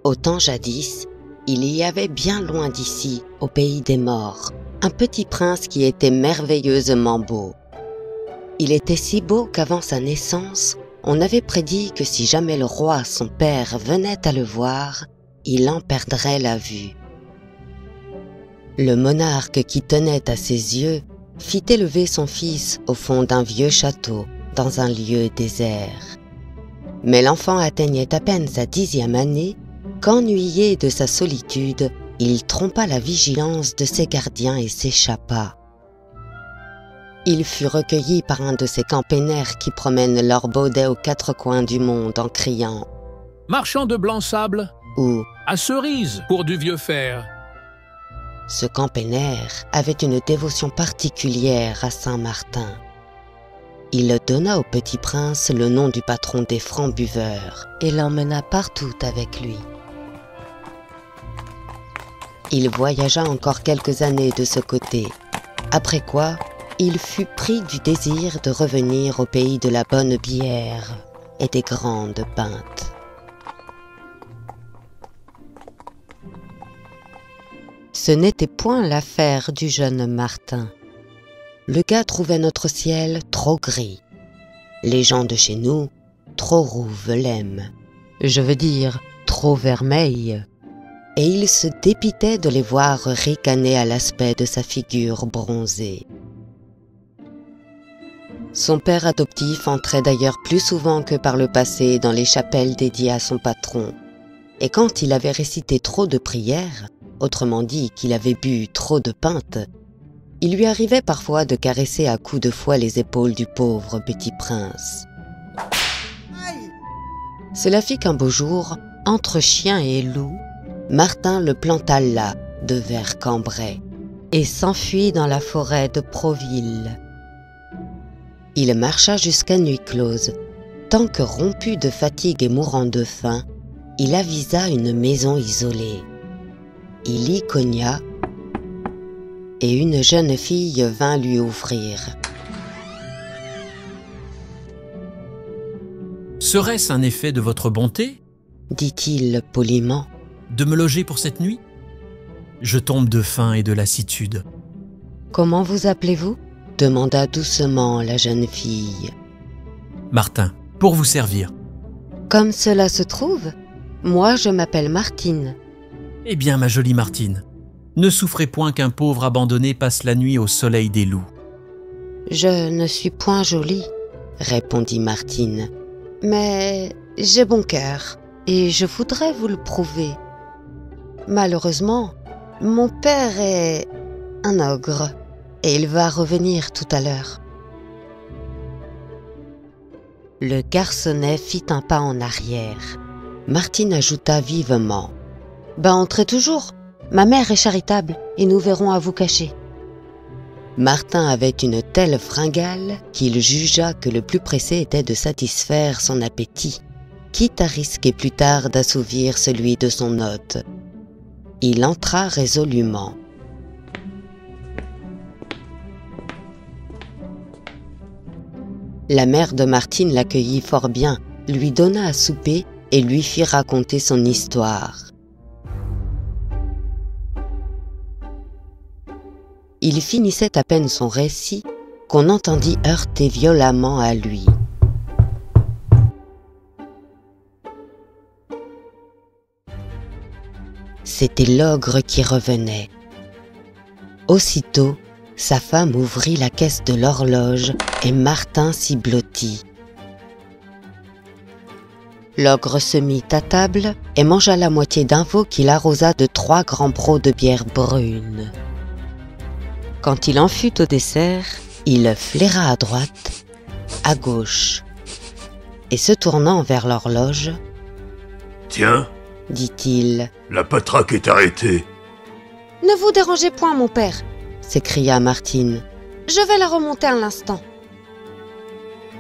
Au temps jadis, il y avait bien loin d'ici, au pays des morts, un petit prince qui était merveilleusement beau. Il était si beau qu'avant sa naissance, on avait prédit que si jamais le roi, son père, venait à le voir, il en perdrait la vue. Le monarque qui tenait à ses yeux fit élever son fils au fond d'un vieux château, dans un lieu désert. Mais l'enfant atteignait à peine sa 10e année, qu'ennuyé de sa solitude, il trompa la vigilance de ses gardiens et s'échappa. Il fut recueilli par un de ces campénaires qui promènent leurs baudets aux 4 coins du monde en criant « Marchand de blanc sable » ou « À cerise pour du vieux fer ». Ce campénaire avait une dévotion particulière à Saint-Martin. Il donna au petit prince le nom du patron des francs buveurs et l'emmena partout avec lui. Il voyagea encore quelques années de ce côté, après quoi il fut pris du désir de revenir au pays de la bonne bière et des grandes pintes. Ce n'était point l'affaire du jeune Martin. Le gars trouvait notre ciel trop gris. Les gens de chez nous, trop rouvelèmes. Je veux dire, trop vermeils. Et il se dépitait de les voir ricaner à l'aspect de sa figure bronzée. Son père adoptif entrait d'ailleurs plus souvent que par le passé dans les chapelles dédiées à son patron. Et quand il avait récité trop de prières, autrement dit qu'il avait bu trop de pintes, il lui arrivait parfois de caresser à coups de fouet les épaules du pauvre petit prince. Cela fit qu'un beau jour, entre chien et loup, Martin le planta là, de vers cambré, et s'enfuit dans la forêt de Proville. Il marcha jusqu'à nuit close, tant que rompu de fatigue et mourant de faim, il avisa une maison isolée. Il y cogna, et une jeune fille vint lui ouvrir. « Serait-ce un effet de votre bonté, dit-il poliment, de me loger pour cette nuit? Je tombe de faim et de lassitude. » « Comment vous appelez-vous » demanda doucement la jeune fille. « Martin, pour vous servir. »« Comme cela se trouve, moi je m'appelle Martine. » « Eh bien, ma jolie Martine, ne souffrez point qu'un pauvre abandonné passe la nuit au soleil des loups. »« Je ne suis point jolie, » répondit Martine, « mais j'ai bon cœur et je voudrais vous le prouver. Malheureusement, mon père est un ogre et il va revenir tout à l'heure. » Le garçonnet fit un pas en arrière. Martine ajouta vivement « Ben entrez toujours, ma mère est charitable et nous verrons à vous cacher. » Martin avait une telle fringale qu'il jugea que le plus pressé était de satisfaire son appétit, quitte à risquer plus tard d'assouvir celui de son hôte. Il entra résolument. La mère de Martine l'accueillit fort bien, lui donna à souper et lui fit raconter son histoire. Il finissait à peine son récit qu'on entendit heurter violemment à lui. C'était l'ogre qui revenait. Aussitôt, sa femme ouvrit la caisse de l'horloge et Martin s'y blottit. L'ogre se mit à table et mangea la moitié d'un veau qu'il arrosa de 3 grands brocs de bière brune. Quand il en fut au dessert, il flaira à droite, à gauche, et se tournant vers l'horloge, « Tiens, dit-il, la patraque est arrêtée. »« Ne vous dérangez point, mon père, » s'écria Martine. « Je vais la remonter à l'instant. »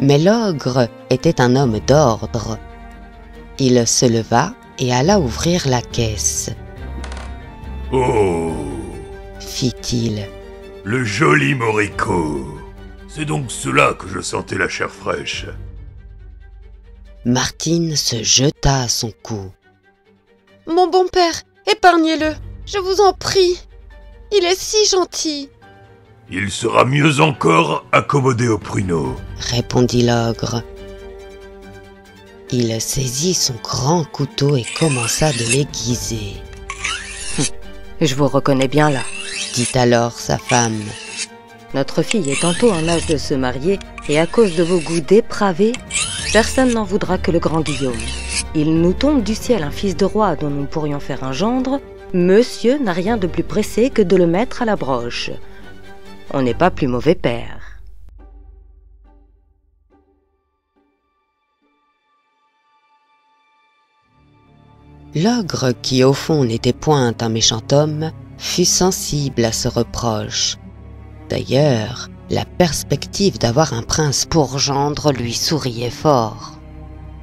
Mais l'ogre était un homme d'ordre. Il se leva et alla ouvrir la caisse. « Oh !» fit-il. « Le joli moricaud. C'est donc cela que je sentais la chair fraîche. » Martine se jeta à son cou. mon bon père, épargnez-le, je vous en prie. Il est si gentil. » « Il sera mieux encore accommodé au pruneau. » répondit l'ogre. Il saisit son grand couteau et commença de l'aiguiser. « Je vous reconnais bien là, » dit alors sa femme. « Notre fille est tantôt en âge de se marier et à cause de vos goûts dépravés, personne n'en voudra que le grand Guillaume. Il nous tombe du ciel un fils de roi dont nous pourrions faire un gendre. Monsieur n'a rien de plus pressé que de le mettre à la broche. On n'est pas plus mauvais père. » L'ogre, qui au fond n'était point un méchant homme, fut sensible à ce reproche. D'ailleurs, la perspective d'avoir un prince pour gendre lui souriait fort.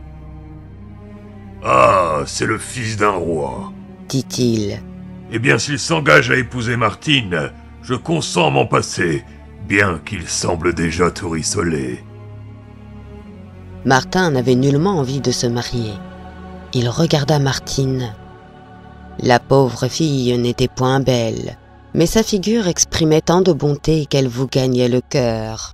« Ah, c'est le fils d'un roi, dit-il. Eh bien, s'il s'engage à épouser Martine, je consens m'en passer, bien qu'il semble déjà tout rissolé. » Martin n'avait nullement envie de se marier. Il regarda Martine. La pauvre fille n'était point belle, mais sa figure exprimait tant de bonté qu'elle vous gagnait le cœur.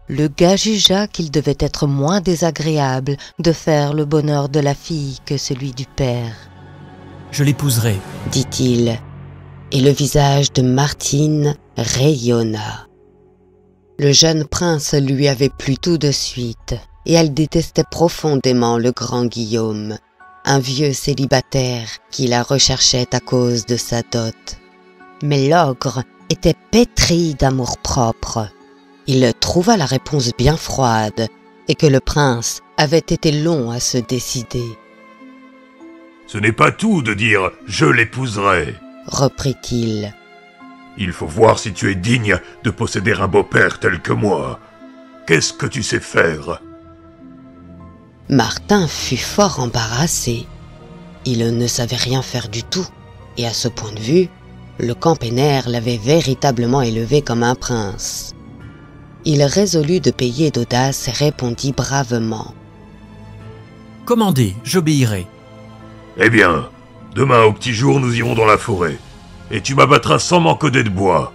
Le gars jugea qu'il devait être moins désagréable de faire le bonheur de la fille que celui du père. « Je l'épouserai, » dit-il, et le visage de Martine rayonna. Le jeune prince lui avait plu tout de suite, et elle détestait profondément le grand Guillaume, un vieux célibataire qui la recherchait à cause de sa dot. Mais l'ogre était pétri d'amour-propre. Il trouva la réponse bien froide et que le prince avait été long à se décider. « Ce n'est pas tout de dire « je l'épouserai », reprit-il. « Il faut voir si tu es digne de posséder un beau-père tel que moi. Qu'est-ce que tu sais faire ?» Martin fut fort embarrassé. Il ne savait rien faire du tout, et à ce point de vue, le campagnard l'avait véritablement élevé comme un prince. Il résolut de payer d'audace et répondit bravement. « Commandez, j'obéirai. » « Eh bien, demain au petit jour, nous irons dans la forêt, et tu m'abattras sans m'encoder de bois.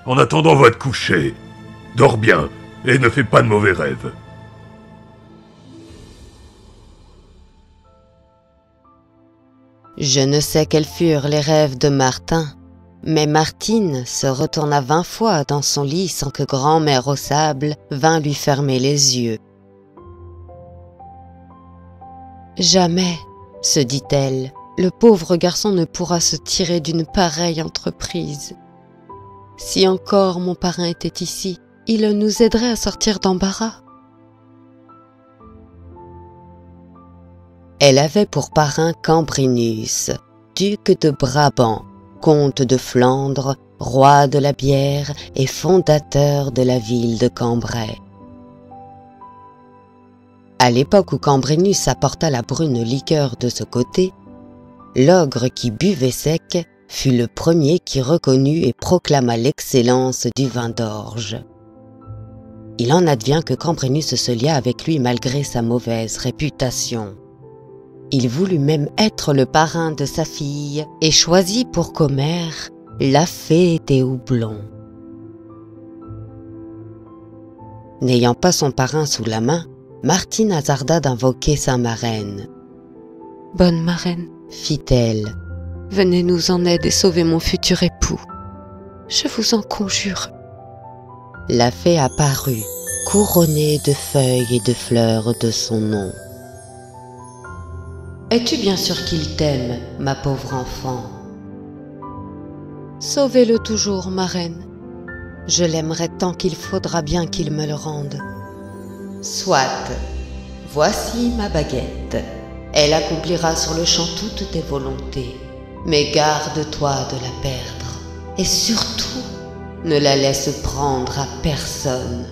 En attendant, va te coucher. Dors bien, et ne fais pas de mauvais rêves. » Je ne sais quels furent les rêves de Martin, mais Martine se retourna 20 fois dans son lit sans que grand-mère au sable vînt lui fermer les yeux. « Jamais, se dit-elle, le pauvre garçon ne pourra se tirer d'une pareille entreprise. Si encore mon parrain était ici, il nous aiderait à sortir d'embarras. » Elle avait pour parrain Cambrinus, duc de Brabant, comte de Flandre, roi de la bière et fondateur de la ville de Cambrai. À l'époque où Cambrinus apporta la brune liqueur de ce côté, l'ogre qui buvait sec fut le premier qui reconnut et proclama l'excellence du vin d'orge. Il en advint que Cambrinus se lia avec lui malgré sa mauvaise réputation. Il voulut même être le parrain de sa fille et choisit pour commère la fée des houblons. N'ayant pas son parrain sous la main, Martine hasarda d'invoquer sa marraine. « Bonne marraine, fit-elle, venez nous en aide et sauvez mon futur époux. Je vous en conjure. » La fée apparut, couronnée de feuilles et de fleurs de son nom. « Es-tu bien sûre qu'il t'aime, ma pauvre enfant ? » « Sauvez-le toujours, marraine. Je l'aimerai tant qu'il faudra bien qu'il me le rende. »« Soit, voici ma baguette. Elle accomplira sur le champ toutes tes volontés. Mais garde-toi de la perdre. Et surtout, ne la laisse prendre à personne. »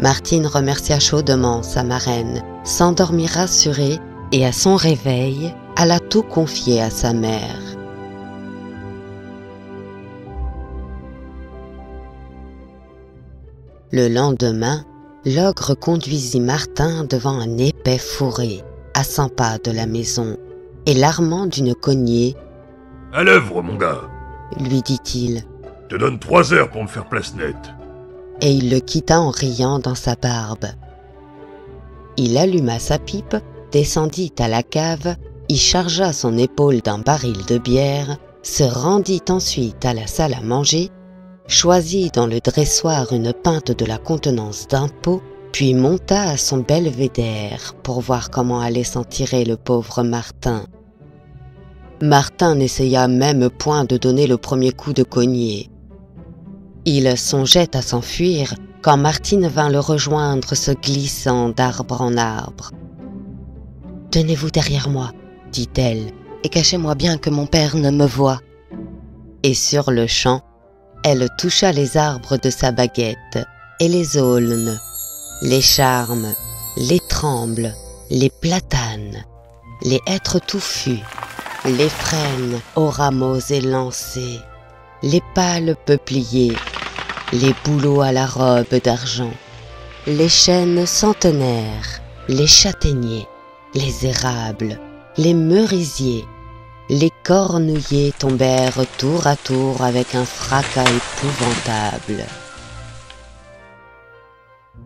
Martine remercia chaudement sa marraine, s'endormit rassurée et à son réveil, alla tout confier à sa mère. Le lendemain, l'ogre conduisit Martin devant un épais fourré, à 100 pas de la maison, et l'armant d'une cognée. « À l'œuvre, mon gars !» lui dit-il. « Je te donne 3 heures pour me faire place nette. » Et il le quitta en riant dans sa barbe. Il alluma sa pipe, descendit à la cave, y chargea son épaule d'un baril de bière, se rendit ensuite à la salle à manger, choisit dans le dressoir une pinte de la contenance d'un pot, puis monta à son belvédère pour voir comment allait s'en tirer le pauvre Martin. Martin n'essaya même point de donner le premier coup de cognée. Il songeait à s'enfuir quand Martine vint le rejoindre, se glissant d'arbre en arbre. « Tenez-vous derrière moi, dit-elle, et cachez-moi bien que mon père ne me voie. » Et sur le champ, elle toucha les arbres de sa baguette, et les aulnes, les charmes, les trembles, les platanes, les hêtres touffus, les frênes aux rameaux élancés, les pâles peupliers, les bouleaux à la robe d'argent, les chênes centenaires, les châtaigniers, les érables, les merisiers, les cornouillers tombèrent tour à tour avec un fracas épouvantable.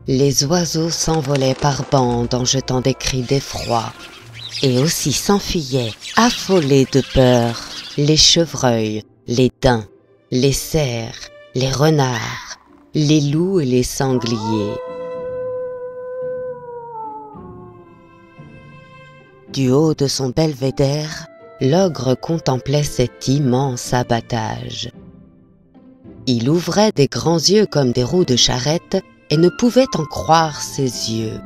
Les oiseaux s'envolaient par bandes en jetant des cris d'effroi, et aussi s'enfuyaient, affolés de peur, les chevreuils, les daims, les cerfs, les renards, les loups et les sangliers. Du haut de son belvédère, l'ogre contemplait cet immense abattage. Il ouvrait des grands yeux comme des roues de charrette et ne pouvait en croire ses yeux.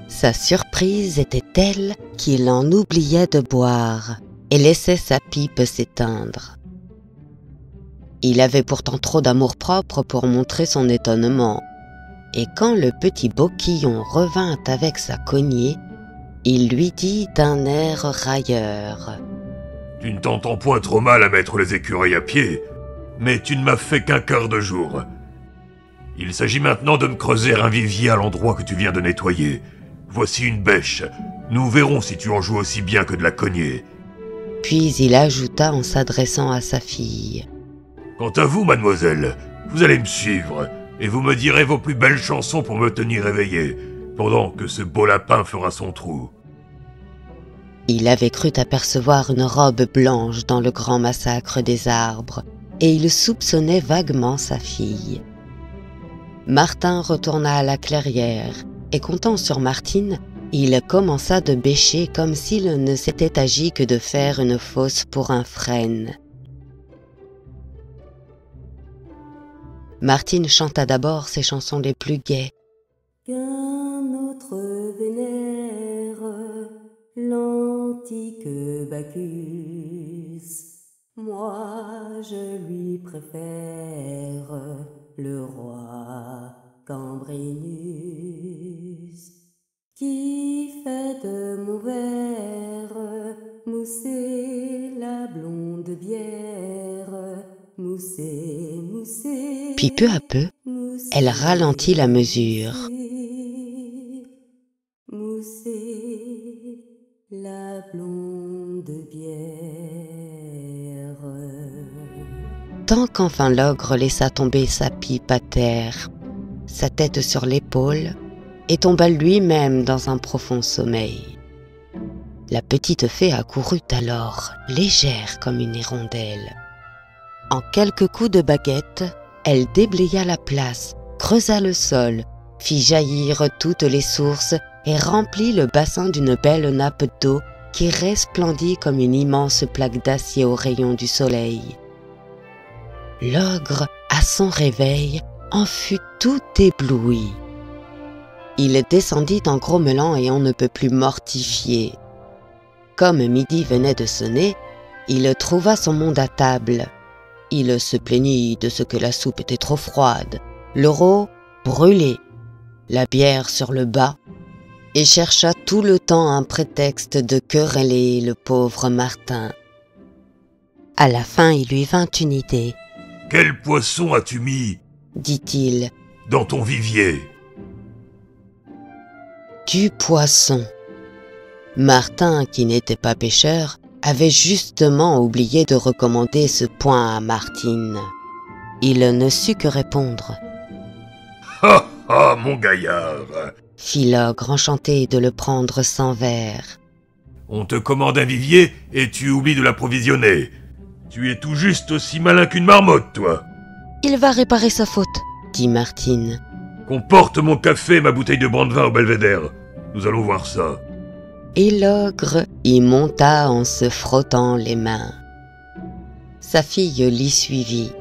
Sa surprise était telle qu'il en oubliait de boire et laissait sa pipe s'éteindre. Il avait pourtant trop d'amour-propre pour montrer son étonnement, et quand le petit Boquillon revint avec sa cognée, il lui dit d'un air railleur: « Tu ne t'entends point trop mal à mettre les écureuils à pied, mais tu ne m'as fait qu'un quart de jour. Il s'agit maintenant de me creuser un vivier à l'endroit que tu viens de nettoyer. Voici une bêche. Nous verrons si tu en joues aussi bien que de la cognée. » Puis il ajouta en s'adressant à sa fille: « Quant à vous, mademoiselle, vous allez me suivre, et vous me direz vos plus belles chansons pour me tenir éveillé, pendant que ce beau lapin fera son trou. » Il avait cru apercevoir une robe blanche dans le grand massacre des arbres, et il soupçonnait vaguement sa fille. Martin retourna à la clairière, et comptant sur Martine, il commença de bêcher comme s'il ne s'était agi que de faire une fosse pour un frêne. Martine chanta d'abord ses chansons les plus gaies. Qu'un autre vénère l'antique Bacchus, moi je lui préfère le roi Cambrinus, qui fait de mon verre mousser la blonde bière, mousser, mousser. Puis peu à peu, elle ralentit la mesure. Mousser la blonde bière. Tant qu'enfin l'ogre laissa tomber sa pipe à terre, sa tête sur l'épaule, et tomba lui-même dans un profond sommeil. La petite fée accourut alors, légère comme une hirondelle. En quelques coups de baguette, elle déblaya la place, creusa le sol, fit jaillir toutes les sources et remplit le bassin d'une belle nappe d'eau qui resplendit comme une immense plaque d'acier aux rayons du soleil. L'ogre, à son réveil, en fut tout ébloui. Il descendit en grommelant et on ne peut plus mortifié. Comme midi venait de sonner, il trouva son monde à table. Il se plaignit de ce que la soupe était trop froide, le rôt brûlé, la bière sur le bas, et chercha tout le temps un prétexte de quereller le pauvre Martin. À la fin, il lui vint une idée. « Quel poisson as-tu mis, dit-il, dans ton vivier ?» « Du poisson. » Martin, qui n'était pas pêcheur, avait justement oublié de recommander ce point à Martine. Il ne sut que répondre. « Ha ha, mon gaillard !» fit l'ogre enchanté de le prendre sans verre. « On te commande un vivier et tu oublies de l'approvisionner. Tu es tout juste aussi malin qu'une marmotte, toi. » Il va réparer sa faute, dit Martine. « Qu'on porte mon café et ma bouteille de brandevin au belvédère. Nous allons voir ça. » Et l'ogre y monta en se frottant les mains. Sa fille l'y suivit,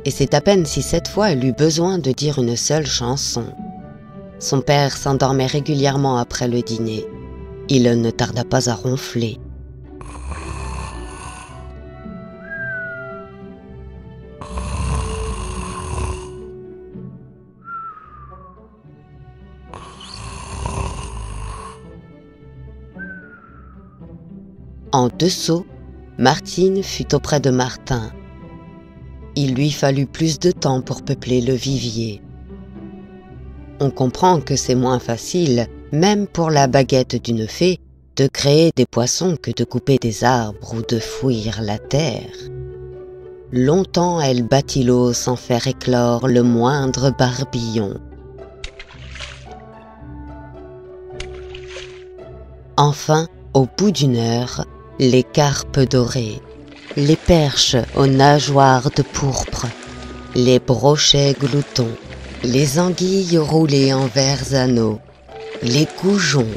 et c'est à peine si cette fois elle eut besoin de dire une seule chanson. Son père s'endormait régulièrement après le dîner. Il ne tarda pas à ronfler. En 2 sauts, Martine fut auprès de Martin. Il lui fallut plus de temps pour peupler le vivier. On comprend que c'est moins facile, même pour la baguette d'une fée, de créer des poissons que de couper des arbres ou de fouir la terre. Longtemps elle battit l'eau sans faire éclore le moindre barbillon. Enfin, au bout d'1 heure, les carpes dorées, les perches aux nageoires de pourpre, les brochets gloutons, les anguilles roulées en verts anneaux, les goujons,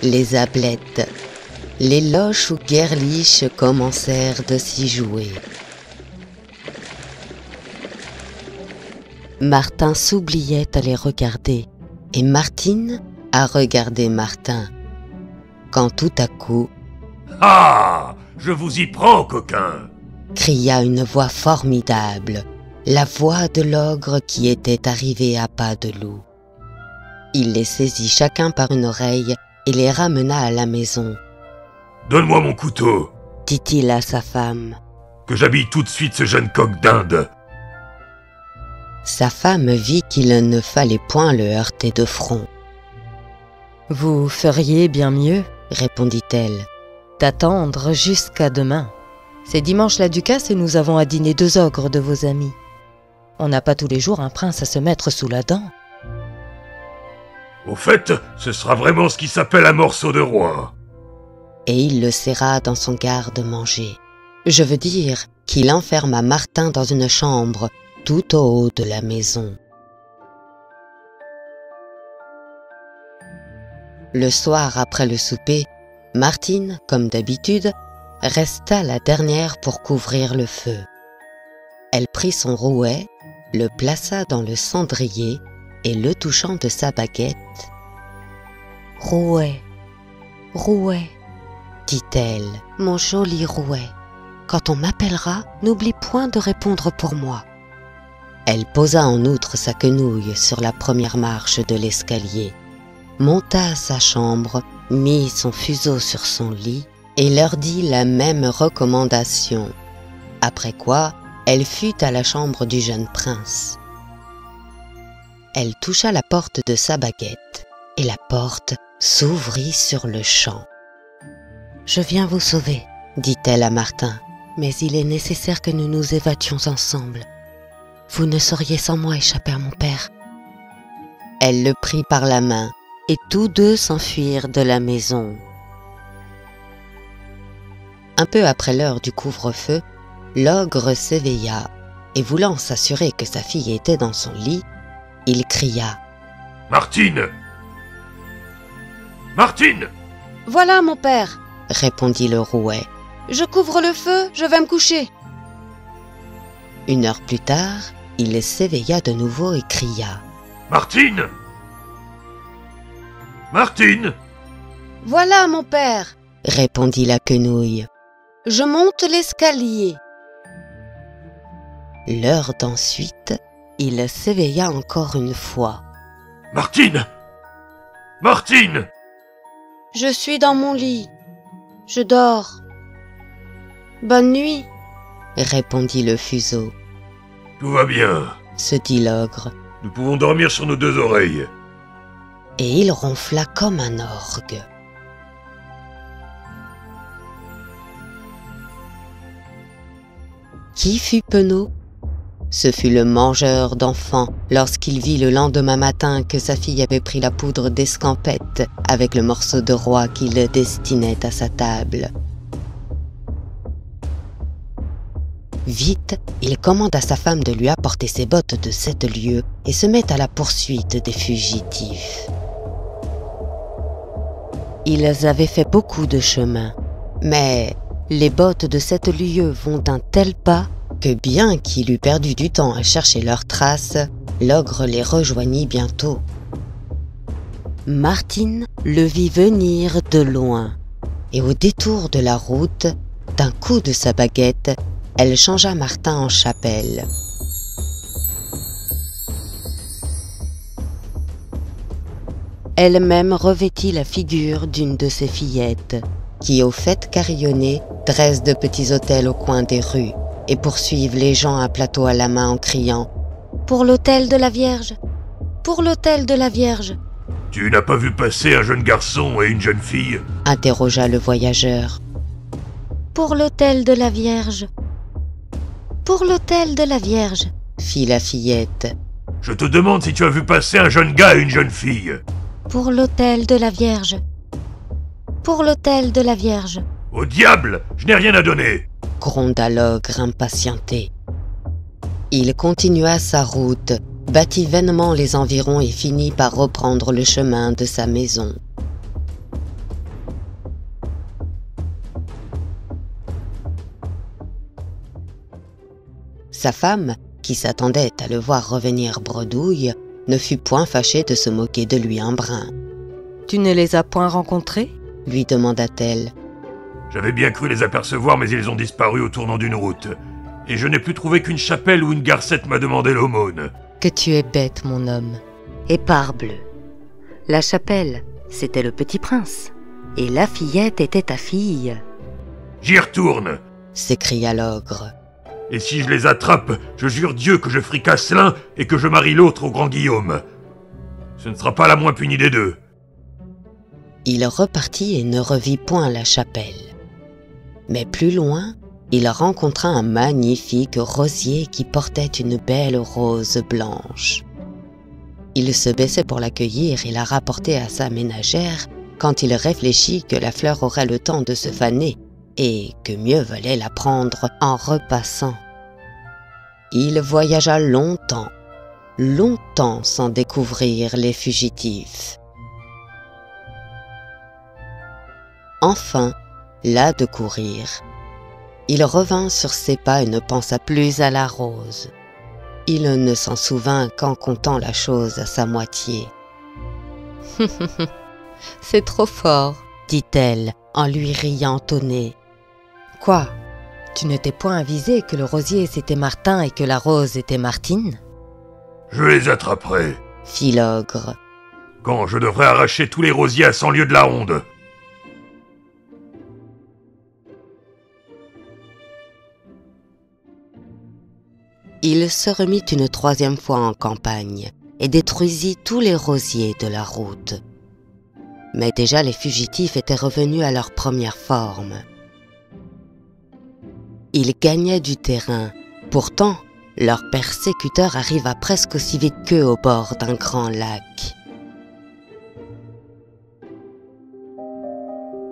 les ablettes, les loches ou guerliches commencèrent de s'y jouer. Martin s'oubliait à les regarder, et Martine à regarder Martin, quand tout à coup, « Ah, je vous y prends, coquin !» cria une voix formidable, la voix de l'ogre qui était arrivé à pas de loup. Il les saisit chacun par une oreille et les ramena à la maison. « Donne-moi mon couteau, dit-il à sa femme. que j'habille tout de suite ce jeune coq d'Inde. » Sa femme vit qu'il ne fallait point le heurter de front. « Vous feriez bien mieux, répondit-elle, d'attendre jusqu'à demain. C'est dimanche la ducasse et nous avons à dîner 2 ogres de vos amis. On n'a pas tous les jours un prince à se mettre sous la dent. » Au fait, ce sera vraiment ce qui s'appelle un morceau de roi. Et il le serra dans son garde-manger. Je veux dire qu'il enferma Martin dans une chambre tout au haut de la maison. Le soir après le souper, Martine, comme d'habitude, resta la dernière pour couvrir le feu. Elle prit son rouet, le plaça dans le cendrier et le touchant de sa baguette. « Rouet, rouet, dit-elle, mon joli rouet, quand on m'appellera, n'oublie point de répondre pour moi. » Elle posa en outre sa quenouille sur la première marche de l'escalier, monta à sa chambre, mit son fuseau sur son lit et leur dit la même recommandation, après quoi elle fut à la chambre du jeune prince. Elle toucha la porte de sa baguette et la porte s'ouvrit sur le champ. « Je viens vous sauver, dit-elle à Martin, mais il est nécessaire que nous nous évacuions ensemble. Vous ne sauriez sans moi échapper à mon père. » Elle le prit par la main et tous deux s'enfuirent de la maison. Un peu après l'heure du couvre-feu, l'ogre s'éveilla et voulant s'assurer que sa fille était dans son lit, il cria « Martine! Martine !» « Voilà, mon père, » répondit le rouet. « Je couvre le feu, je vais me coucher. » 1 heure plus tard, il s'éveilla de nouveau et cria « Martine! Martine !» « Voilà, mon père, » répondit la quenouille. « Je monte l'escalier. » L'heure d'ensuite, il s'éveilla encore une fois. « Martine! Martine !» « Je suis dans mon lit. Je dors. Bonne nuit. » répondit le fuseau. « Tout va bien, » se dit l'ogre. « Nous pouvons dormir sur nos 2 oreilles. » Et il ronfla comme un orgue. Qui fut Penaud? Ce fut le mangeur d'enfants lorsqu'il vit le lendemain matin que sa fille avait pris la poudre d'escampette avec le morceau de roi qu'il destinait à sa table. Vite, il commande à sa femme de lui apporter ses bottes de 7 lieues et se met à la poursuite des fugitifs. Ils avaient fait beaucoup de chemin, mais les bottes de 7 lieues vont d'un tel pas que bien qu'il eût perdu du temps à chercher leurs traces, l'ogre les rejoignit bientôt. Martine le vit venir de loin, et au détour de la route, d'un coup de sa baguette, elle changea Martin en chapelle. Elle-même revêtit la figure d'une de ses fillettes, qui, aux fêtes carillonnées, dressent de petits autels au coin des rues et poursuivent les gens à plateau à la main en criant « Pour l'autel de la Vierge! Pour l'autel de la Vierge !» « Tu n'as pas vu passer un jeune garçon et une jeune fille ?» interrogea le voyageur. « Pour l'autel de la Vierge! Pour l'autel de la Vierge !» fit la fillette. « Je te demande si tu as vu passer un jeune gars et une jeune fille !»« Pour l'autel de la Vierge! Pour l'autel de la Vierge !» « Au diable! Je n'ai rien à donner !» gronda l'ogre impatienté. Il continua sa route, battit vainement les environs et finit par reprendre le chemin de sa maison. Sa femme, qui s'attendait à le voir revenir bredouille, ne fut point fâchée de se moquer de lui un brin. « Tu ne les as point rencontrés ?» lui demanda-t-elle. J'avais bien cru les apercevoir, mais ils ont disparu au tournant d'une route. Et je n'ai plus trouvé qu'une chapelle où une garcette m'a demandé l'aumône. Que tu es bête, mon homme. Et parbleu. La chapelle, c'était le petit prince. Et la fillette était ta fille. J'y retourne, s'écria l'ogre. Et si je les attrape, je jure Dieu que je fricasse l'un et que je marie l'autre au grand Guillaume. Ce ne sera pas la moins punie des deux. Il repartit et ne revit point la chapelle. Mais plus loin, il rencontra un magnifique rosier qui portait une belle rose blanche. Il se baissait pour l'accueillir et la rapporter à sa ménagère quand il réfléchit que la fleur aurait le temps de se faner et que mieux valait la prendre en repassant. Il voyagea longtemps sans découvrir les fugitifs. Enfin, las de courir, il revint sur ses pas et ne pensa plus à la rose. Il ne s'en souvint qu'en contant la chose à sa moitié. « C'est trop fort, dit-elle en lui riant au nez. « Quoi? Tu n'étais point avisé que le rosier c'était Martin et que la rose était Martine ?» « Je les attraperai, fit l'ogre. Quand je devrais arracher tous les rosiers à 100 lieues de la ronde. » Il se remit une 3e fois en campagne et détruisit tous les rosiers de la route. Mais déjà les fugitifs étaient revenus à leur première forme. Ils gagnaient du terrain. Pourtant, leur persécuteur arriva presque aussi vite qu'eux au bord d'un grand lac.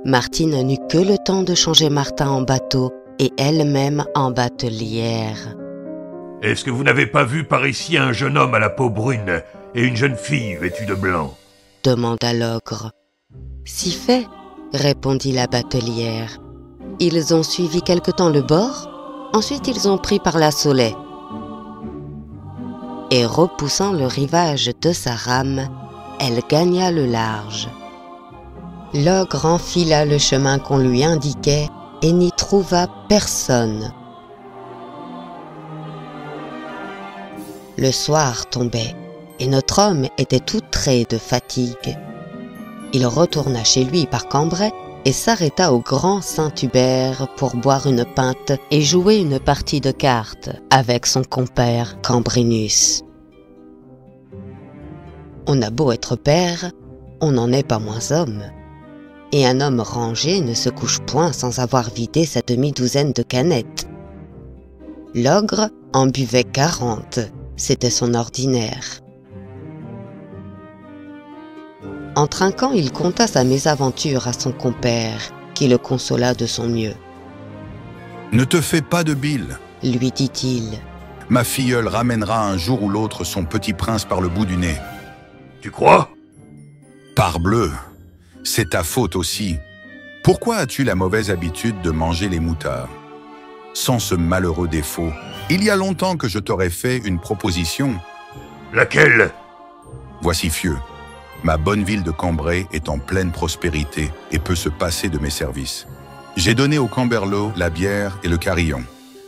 Martine n'eut que le temps de changer Martin en bateau et elle-même en batelière. « Est-ce que vous n'avez pas vu par ici un jeune homme à la peau brune et une jeune fille vêtue de blanc ?» demanda l'ogre. « Si fait, répondit la batelière. Ils ont suivi quelque temps le bord, ensuite ils ont pris par la Soleil. Et repoussant le rivage de sa rame, elle gagna le large. L'ogre enfila le chemin qu'on lui indiquait et n'y trouva personne. Le soir tombait et notre homme était outré de fatigue. Il retourna chez lui par Cambrai et s'arrêta au Grand Saint-Hubert pour boire une pinte et jouer une partie de cartes avec son compère Cambrinus. On a beau être père, on n'en est pas moins homme. Et un homme rangé ne se couche point sans avoir vidé sa demi-douzaine de canettes. L'ogre en buvait 40, c'était son ordinaire. En trinquant, il conta sa mésaventure à son compère, qui le consola de son mieux. « Ne te fais pas de bile, lui dit-il. Ma filleule ramènera un jour ou l'autre son petit prince par le bout du nez. Tu crois? Parbleu, c'est ta faute aussi. Pourquoi as-tu la mauvaise habitude de manger les moutards? Sans ce malheureux défaut, il y a longtemps que je t'aurais fait une proposition. Laquelle? Voici Fieux. Ma bonne ville de Cambrai est en pleine prospérité et peut se passer de mes services. J'ai donné aux Camberlots la bière et le carillon.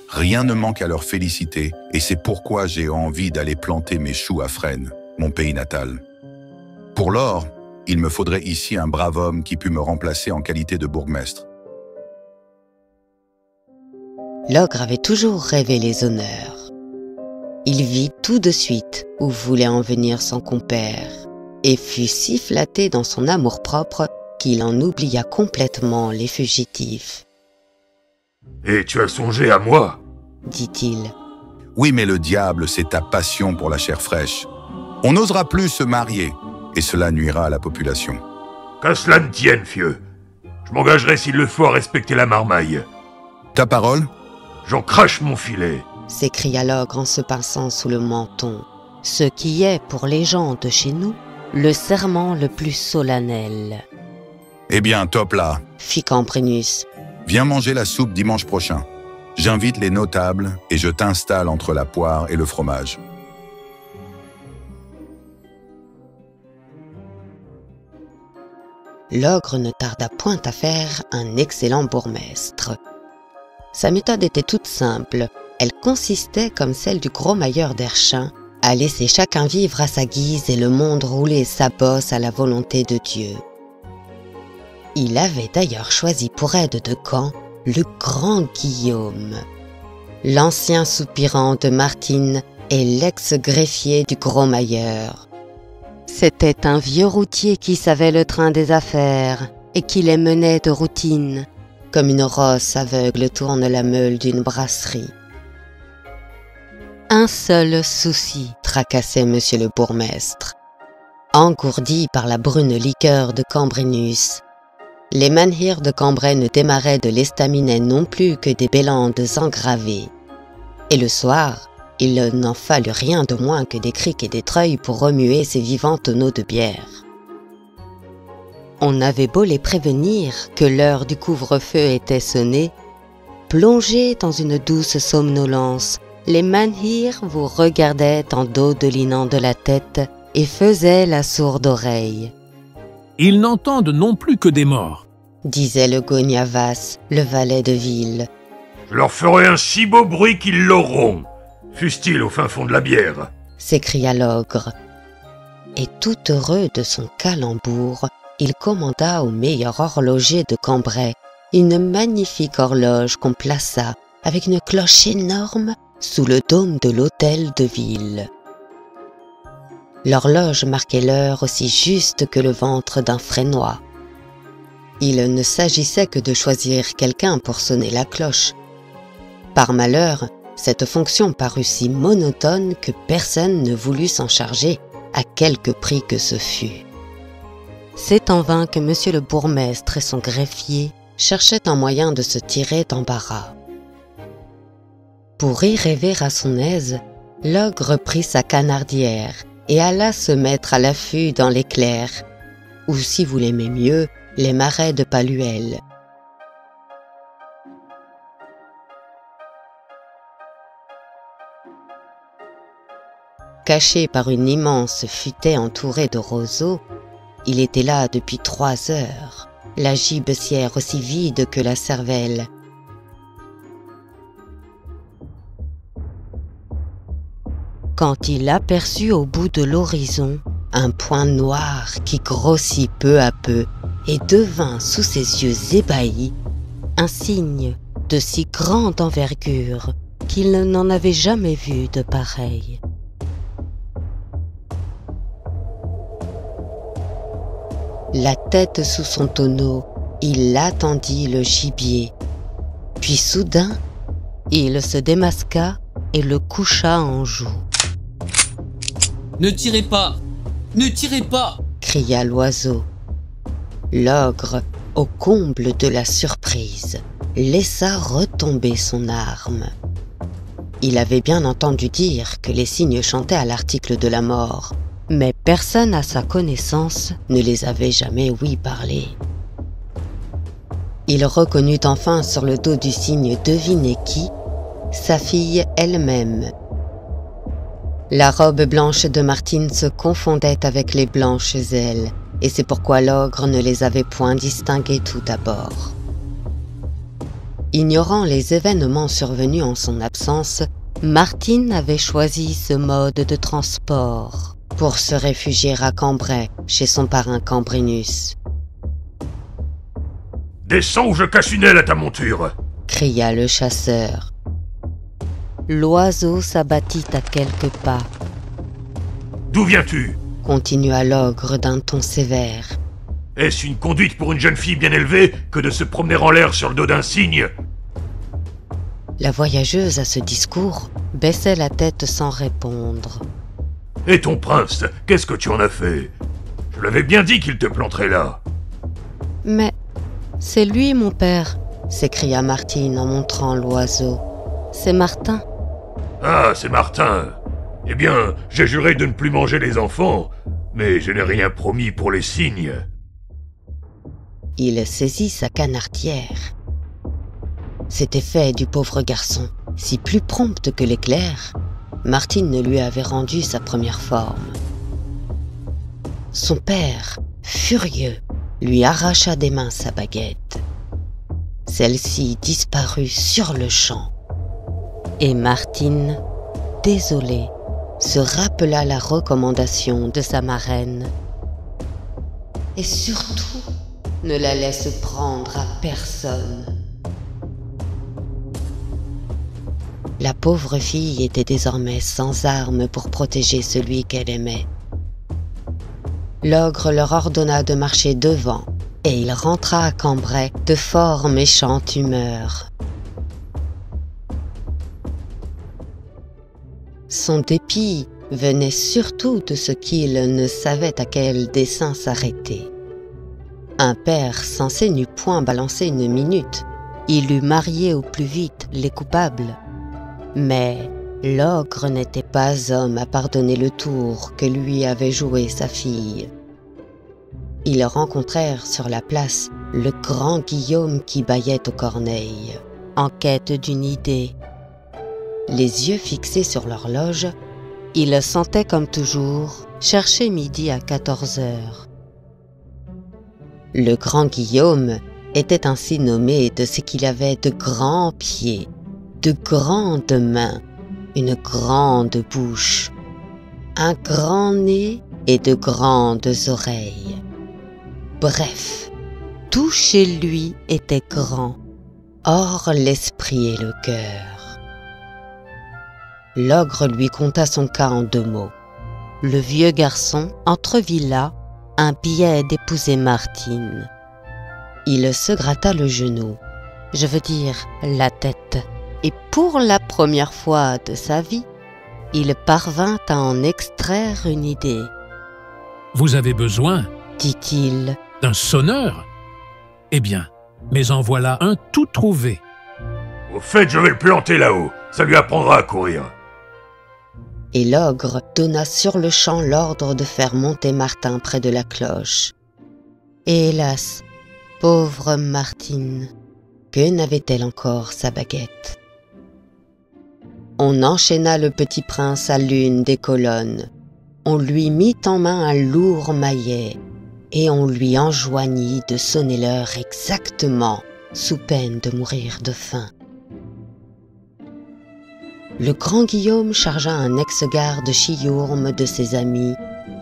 Rien ne manque à leur félicité et c'est pourquoi j'ai envie d'aller planter mes choux à Fresnes, mon pays natal. Pour l'or, il me faudrait ici un brave homme qui pût me remplacer en qualité de bourgmestre. L'ogre avait toujours rêvé les honneurs. Il vit tout de suite où voulait en venir son compère et fut si flatté dans son amour-propre qu'il en oublia complètement les fugitifs. « Et tu as songé à moi ?» dit-il. « Oui, mais le diable, c'est ta passion pour la chair fraîche. On n'osera plus se marier, et cela nuira à la population. »« Qu'à cela ne tienne, Fieux. Je m'engagerai s'il le faut à respecter la marmaille. »« Ta parole ? » ?»« J'en crache mon filet !» s'écria l'ogre en se pinçant sous le menton, ce qui est, pour les gens de chez nous, le serment le plus solennel. « Eh bien, top là !» fit Cambrinus. « Viens manger la soupe dimanche prochain. J'invite les notables et je t'installe entre la poire et le fromage. » L'ogre ne tarda point à faire un excellent bourgmestre. Sa méthode était toute simple. Elle consistait, comme celle du gros mailleur d'Erchin, à laisser chacun vivre à sa guise et le monde rouler sa bosse à la volonté de Dieu. Il avait d'ailleurs choisi pour aide de camp le grand Guillaume, l'ancien soupirant de Martine et l'ex-greffier du gros mailleur. C'était un vieux routier qui savait le train des affaires et qui les menait de routine, comme une rosse aveugle tourne la meule d'une brasserie. Un seul souci tracassait monsieur le bourgmestre. Engourdi par la brune liqueur de Cambrinus, les menhirs de Cambrai ne démarraient de l'estaminet non plus que des bélandes engravées. Et le soir, il n'en fallut rien de moins que des criques et des treuils pour remuer ces vivants tonneaux de bière. On avait beau les prévenir que l'heure du couvre-feu était sonnée, plongés dans une douce somnolence, les menhirs vous regardaient en dodelinant de la tête et faisaient la sourde oreille. « Ils n'entendent non plus que des morts », disait le Gognavas, le valet de ville. « Je leur ferai un si beau bruit qu'ils l'auront, fût-il au fin fond de la bière !» s'écria l'ogre. Et tout heureux de son calembour, il commanda au meilleur horloger de Cambrai une magnifique horloge qu'on plaça avec une cloche énorme sous le dôme de l'hôtel de ville. L'horloge marquait l'heure aussi juste que le ventre d'un Fresnois. Il ne s'agissait que de choisir quelqu'un pour sonner la cloche. Par malheur, cette fonction parut si monotone que personne ne voulut s'en charger, à quelque prix que ce fût. C'est en vain que monsieur le bourgmestre et son greffier cherchaient un moyen de se tirer d'embarras. Pour y rêver à son aise, l'ogre prit sa canardière et alla se mettre à l'affût dans les clairs, ou si vous l'aimez mieux, les marais de Paluel. Caché par une immense futaie entourée de roseaux, il était là depuis 3 heures, la gibecière aussi vide que la cervelle. Quand il aperçut au bout de l'horizon un point noir qui grossit peu à peu et devint sous ses yeux ébahis un signe de si grande envergure qu'il n'en avait jamais vu de pareil. La tête sous son tonneau, il attendit le gibier. Puis soudain, Il se démasqua et le coucha en joue. « Ne tirez pas! Ne tirez pas !» cria l'oiseau. L'ogre, au comble de la surprise, laissa retomber son arme. Il avait bien entendu dire que les cygnes chantaient à l'article de la mort, mais personne à sa connaissance ne les avait jamais ouï parler. Il reconnut enfin sur le dos du cygne devinez qui, sa fille elle-même. La robe blanche de Martine se confondait avec les blanches ailes, et c'est pourquoi l'ogre ne les avait point distinguées tout d'abord. Ignorant les événements survenus en son absence, Martine avait choisi ce mode de transport pour se réfugier à Cambrai, chez son parrain Cambrinus. « Descends ou je casse une aile à ta monture !» cria le chasseur. L'oiseau s'abattit à quelques pas. « D'où viens-tu » continua l'ogre d'un ton sévère. « Est-ce une conduite pour une jeune fille bien élevée que de se promener en l'air sur le dos d'un cygne ?» La voyageuse, à ce discours, baissait la tête sans répondre. « Et ton prince, qu'est-ce que tu en as fait? Je l'avais bien dit qu'il te planterait là. » « Mais c'est lui, mon père, » s'écria Martine en montrant l'oiseau. « C'est Martin. » « Ah, c'est Martin. Eh bien, j'ai juré de ne plus manger les enfants, mais je n'ai rien promis pour les cygnes. » Il saisit sa canardière. Cet effet du pauvre garçon, si plus prompte que l'éclair, Martine ne lui avait rendu sa première forme. Son père, furieux, lui arracha des mains sa baguette. Celle-ci disparut sur le champ. Et Martine, désolée, se rappela la recommandation de sa marraine. Et surtout, ne la laisse prendre à personne. La pauvre fille était désormais sans armes pour protéger celui qu'elle aimait. L'ogre leur ordonna de marcher devant, et il rentra à Cambrai de fort méchante humeur. Son dépit venait surtout de ce qu'il ne savait à quel dessein s'arrêter. Un père censé n'eût point balancé une minute, il eût marié au plus vite les coupables. Mais l'ogre n'était pas homme à pardonner le tour que lui avait joué sa fille. Ils rencontrèrent sur la place le grand Guillaume qui bâillait aux corneilles, en quête d'une idée. Les yeux fixés sur l'horloge, il sentait comme toujours chercher midi à 14 heures. Le grand Guillaume était ainsi nommé de ce qu'il avait de grands pieds, de grandes mains, une grande bouche, un grand nez et de grandes oreilles. Bref, tout chez lui était grand, hors l'esprit et le cœur. L'ogre lui conta son cas en 2 mots. Le vieux garçon entrevit là un billet d'épouser Martine. Il se gratta le genou, je veux dire la tête, et pour la première fois de sa vie, il parvint à en extraire une idée. « Vous avez besoin, dit-il, d'un sonneur? Eh bien, mais en voilà un tout trouvé. » Au fait, je vais le planter là-haut, ça lui apprendra à courir. Et l'ogre donna sur le champ l'ordre de faire monter Martin près de la cloche. Et hélas, pauvre Martine, que n'avait-elle encore sa baguette? On enchaîna le petit prince à l'une des colonnes. On lui mit en main un lourd maillet et on lui enjoignit de sonner l'heure exactement, sous peine de mourir de faim. Le grand Guillaume chargea un ex-garde Chiourme de ses amis,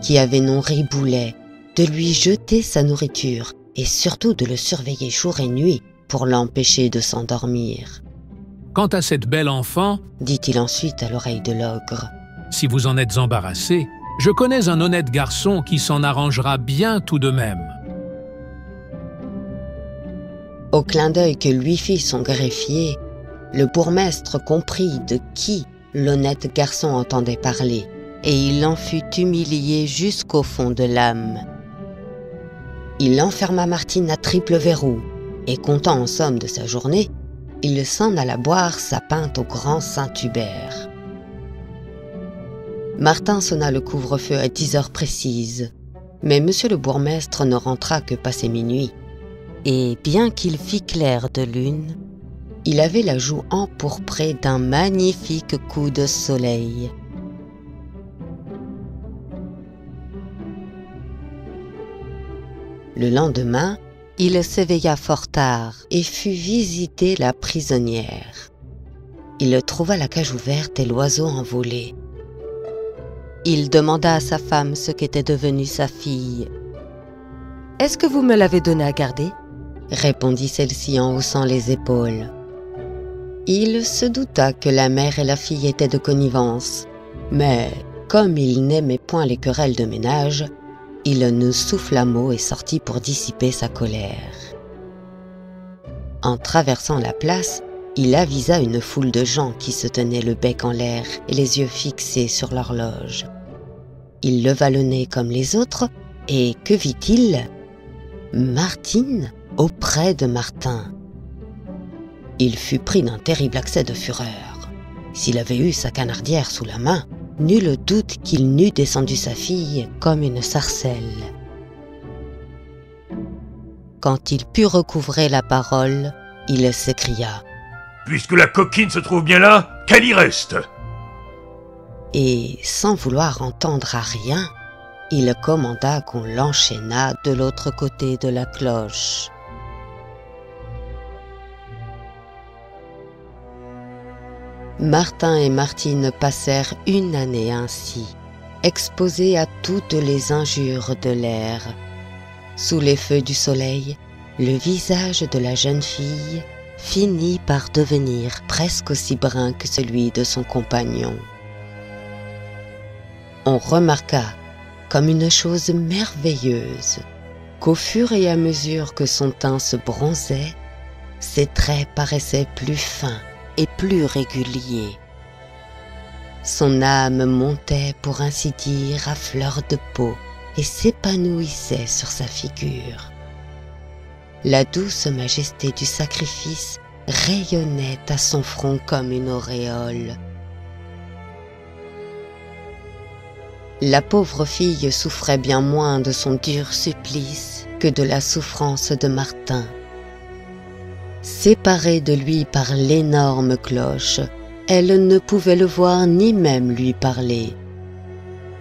qui avait nom Riboulet, de lui jeter sa nourriture et surtout de le surveiller jour et nuit pour l'empêcher de s'endormir. « Quant à cette belle enfant, dit-il ensuite à l'oreille de l'ogre, si vous en êtes embarrassé, je connais un honnête garçon qui s'en arrangera bien tout de même. » Au clin d'œil que lui fit son greffier, le bourgmestre comprit de qui l'honnête garçon entendait parler, et il en fut humilié jusqu'au fond de l'âme. Il enferma Martine à triple verrou, et comptant en somme de sa journée, il s'en alla boire sa pinte au grand Saint-Hubert. Martin sonna le couvre-feu à 10 heures précises, mais monsieur le bourgmestre ne rentra que passé minuit, et bien qu'il fît clair de lune, il avait la joue empourprée d'un magnifique coup de soleil. Le lendemain, il s'éveilla fort tard et fut visiter la prisonnière. Il trouva la cage ouverte et l'oiseau envolé. Il demanda à sa femme ce qu'était devenue sa fille. « Est-ce que vous me l'avez donnée à garder ?» répondit celle-ci en haussant les épaules. Il se douta que la mère et la fille étaient de connivence, mais comme il n'aimait point les querelles de ménage, il ne souffla mot et sortit pour dissiper sa colère. En traversant la place, il avisa une foule de gens qui se tenaient le bec en l'air et les yeux fixés sur l'horloge. Il leva le nez comme les autres, et que vit-il? Martine auprès de Martin. Il fut pris d'un terrible accès de fureur. S'il avait eu sa canardière sous la main, nul doute qu'il n'eût descendu sa fille comme une sarcelle. Quand il put recouvrer la parole, il s'écria « Puisque la coquine se trouve bien là, qu'elle y reste !» Et, sans vouloir entendre à rien, il commanda qu'on l'enchaînât de l'autre côté de la cloche. Martin et Martine passèrent une année ainsi, exposés à toutes les injures de l'air. Sous les feux du soleil, le visage de la jeune fille finit par devenir presque aussi brun que celui de son compagnon. On remarqua, comme une chose merveilleuse, qu'au fur et à mesure que son teint se bronzait, ses traits paraissaient plus fins et plus réguliers. Son âme montait, pour ainsi dire, à fleur de peau et s'épanouissait sur sa figure. La douce majesté du sacrifice rayonnait à son front comme une auréole. La pauvre fille souffrait bien moins de son dur supplice que de la souffrance de Martin. Séparée de lui par l'énorme cloche, elle ne pouvait le voir ni même lui parler.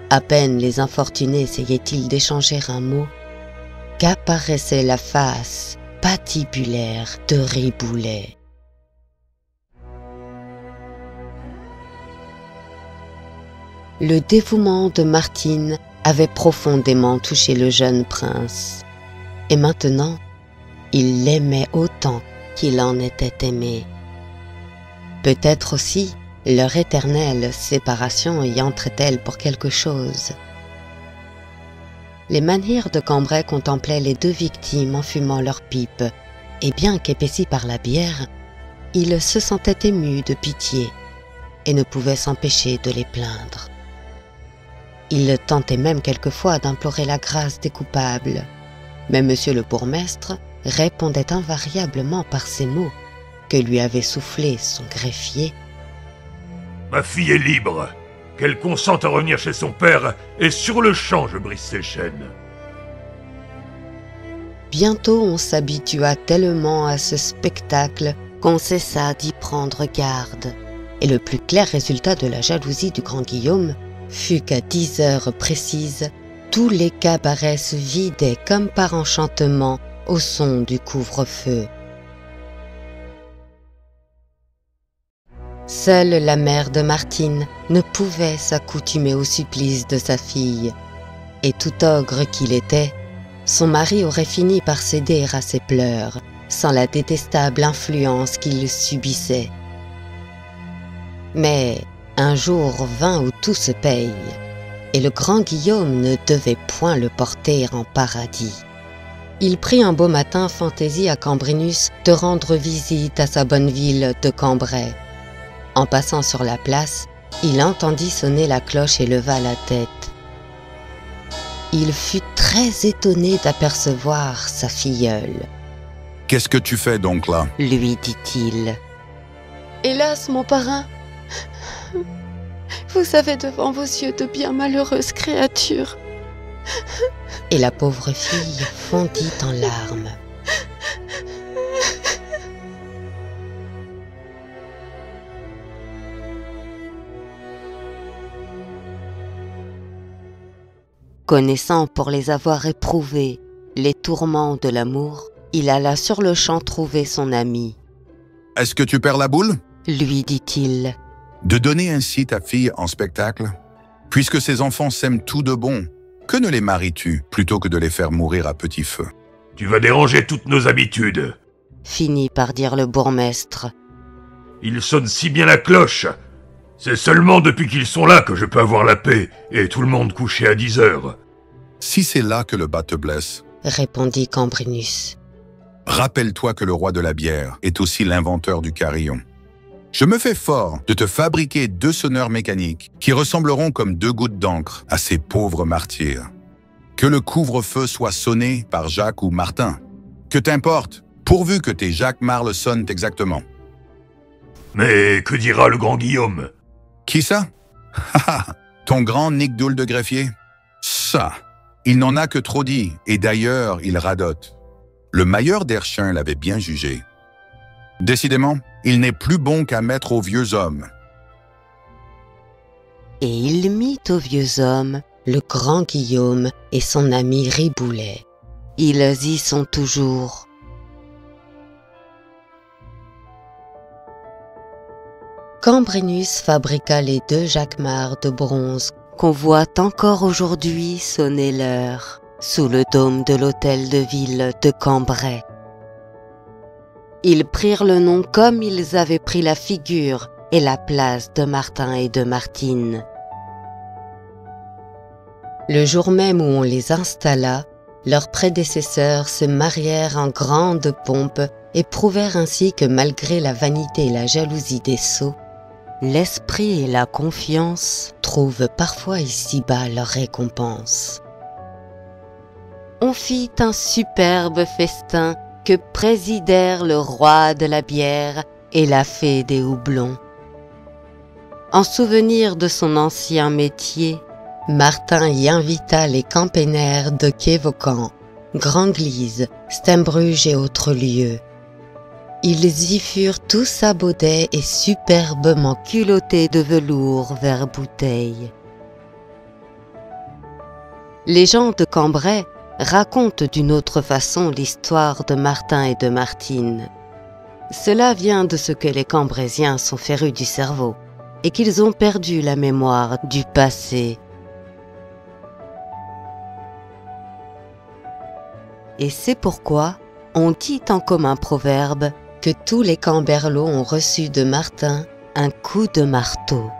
À peine les infortunés essayaient-ils d'échanger un mot, qu'apparaissait la face patibulaire de Riboulet. Le dévouement de Martine avait profondément touché le jeune prince, et maintenant, il l'aimait autant qu'il en était aimé. Peut-être aussi leur éternelle séparation y entrait-elle pour quelque chose. Les menhirs de Cambrai contemplaient les deux victimes en fumant leur pipe, et bien qu'épaissis par la bière, ils se sentaient émus de pitié et ne pouvaient s'empêcher de les plaindre. Ils tentaient même quelquefois d'implorer la grâce des coupables, mais monsieur le bourgmestre répondait invariablement par ces mots que lui avait soufflé son greffier. « Ma fille est libre, qu'elle consente à revenir chez son père, et sur le champ je brise ses chaînes. » Bientôt on s'habitua tellement à ce spectacle qu'on cessa d'y prendre garde, et le plus clair résultat de la jalousie du grand Guillaume fut qu'à 10 heures précises, tous les cabarets se vidaient comme par enchantement au son du couvre-feu. Seule la mère de Martine ne pouvait s'accoutumer au supplice de sa fille, et tout ogre qu'il était, son mari aurait fini par céder à ses pleurs, sans la détestable influence qu'il subissait. Mais un jour vint où tout se paye, et le grand Guillaume ne devait point le porter en paradis. Il prit un beau matin fantaisie à Cambrinus de rendre visite à sa bonne ville de Cambrai. En passant sur la place, il entendit sonner la cloche et leva la tête. Il fut très étonné d'apercevoir sa filleule. « Qu'est-ce que tu fais donc là ?» lui dit-il. « Hélas, mon parrain, vous avez devant vos yeux de bien malheureuses créatures. » Et la pauvre fille fondit en larmes. Connaissant pour les avoir éprouvés les tourments de l'amour, il alla sur-le-champ trouver son ami. « Est-ce que tu perds la boule ?» lui dit-il. « De donner ainsi ta fille en spectacle, puisque ces enfants s'aiment tout de bon, que ne les maries-tu plutôt que de les faire mourir à petit feu ?» « Tu vas déranger toutes nos habitudes. » finit par dire le bourgmestre. « Ils sonnent si bien la cloche. C'est seulement depuis qu'ils sont là que je peux avoir la paix et tout le monde couché à 10 heures. » « Si c'est là que le bas te blesse, répondit Cambrinus, rappelle-toi que le roi de la bière est aussi l'inventeur du carillon. Je me fais fort de te fabriquer 2 sonneurs mécaniques qui ressembleront comme 2 gouttes d'encre à ces pauvres martyrs. Que le couvre-feu soit sonné par Jacques ou Martin. Que t'importe, pourvu que tes Jacques Marle sonnent exactement. » « Mais que dira le grand Guillaume ?»« Qui ça? Ton grand Nick Doul de greffier? Ça, il n'en a que trop dit, et d'ailleurs, il radote. Le mailleur d'Erchin l'avait bien jugé. Décidément, il n'est plus bon qu'à mettre aux vieux hommes. » Et il mit aux vieux hommes le grand Guillaume et son ami Riboulet. Ils y sont toujours. Cambrinus fabriqua les 2 jacquemart de bronze qu'on voit encore aujourd'hui sonner l'heure sous le dôme de l'hôtel de ville de Cambrai. Ils prirent le nom comme ils avaient pris la figure et la place de Martin et de Martine. Le jour même où on les installa, leurs prédécesseurs se marièrent en grande pompe et prouvèrent ainsi que malgré la vanité et la jalousie des sots, l'esprit et la confiance trouvent parfois ici-bas leur récompense. On fit un superbe festin que présidèrent le roi de la bière et la fée des houblons. En souvenir de son ancien métier, Martin y invita les campénaires de Quévaucan, Grand-Glise, Stembruge et autres lieux. Ils y furent tous à baudets et superbement culottés de velours vers bouteilles. Les gens de Cambrai racontent d'une autre façon l'histoire de Martin et de Martine. Cela vient de ce que les Cambraisiens sont férus du cerveau et qu'ils ont perdu la mémoire du passé. Et c'est pourquoi on dit en commun proverbe que tous les camberlots ont reçu de Martin un coup de marteau.